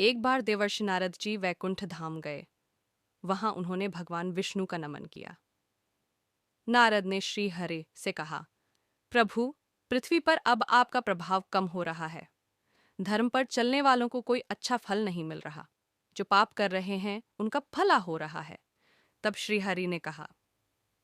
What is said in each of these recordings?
एक बार देवर्षि नारद जी वैकुंठ धाम गए। वहां उन्होंने भगवान विष्णु का नमन किया। नारद ने श्री हरि से कहा, प्रभु, पृथ्वी पर अब आपका प्रभाव कम हो रहा है। धर्म पर चलने वालों को कोई अच्छा फल नहीं मिल रहा। जो पाप कर रहे हैं उनका भला हो रहा है। तब श्री हरि ने कहा,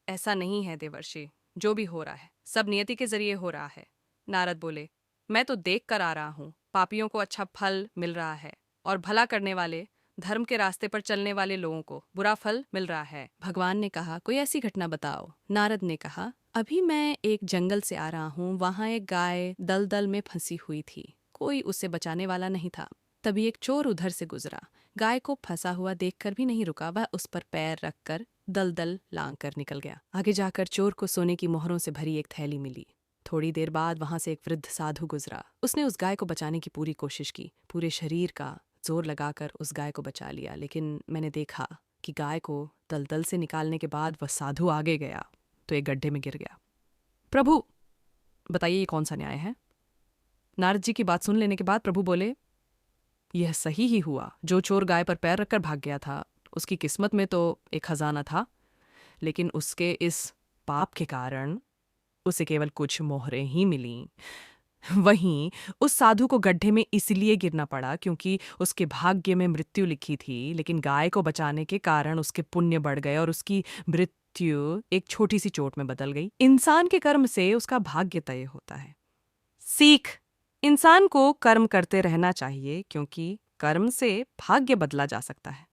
ऐसा नहीं है देवर्षि, जो भी हो रहा है सब नियति के जरिए हो रहा है। नारद बोले, मैं तो देख कर आ रहा हूँ, पापियों को अच्छा फल मिल रहा है और भला करने वाले, धर्म के रास्ते पर चलने वाले लोगों को बुरा फल मिल रहा है। भगवान ने कहा, कोई ऐसी घटना बताओ। नारद ने कहा, अभी मैं एक जंगल से आ रहा हूँ। वहाँ एक गाय दलदल में फंसी हुई थी। कोई उसे बचाने वाला नहीं था। तभी एक चोर उधर से गुजरा। गाय को फंसा हुआ देखकर भी नहीं रुका। वह उस पर पैर रखकर दलदल लांग कर निकल गया। आगे जाकर चोर को सोने की मोहरों से भरी एक थैली मिली। थोड़ी देर बाद वहां से एक वृद्ध साधु गुजरा। उसने उस गाय को बचाने की पूरी कोशिश की। पूरे शरीर का जोर लगाकर उस गाय को बचा लिया। लेकिन मैंने देखा कि गाय को दलदल से निकालने के बाद वह साधु आगे गया तो एक गड्ढे में गिर गया। प्रभु, बताइए ये कौन सा न्याय है? नारद जी की बात सुन लेने के बाद प्रभु बोले, यह सही ही हुआ। जो चोर गाय पर पैर रखकर भाग गया था, उसकी किस्मत में तो एक खजाना था, लेकिन उसके इस पाप के कारण उसे केवल कुछ मोहरें ही मिलीं। वहीं उस साधु को गड्ढे में इसलिए गिरना पड़ा क्योंकि उसके भाग्य में मृत्यु लिखी थी, लेकिन गाय को बचाने के कारण उसके पुण्य बढ़ गए और उसकी मृत्यु एक छोटी सी चोट में बदल गई। इंसान के कर्म से उसका भाग्य तय होता है। सीख, इंसान को कर्म करते रहना चाहिए क्योंकि कर्म से भाग्य बदला जा सकता है।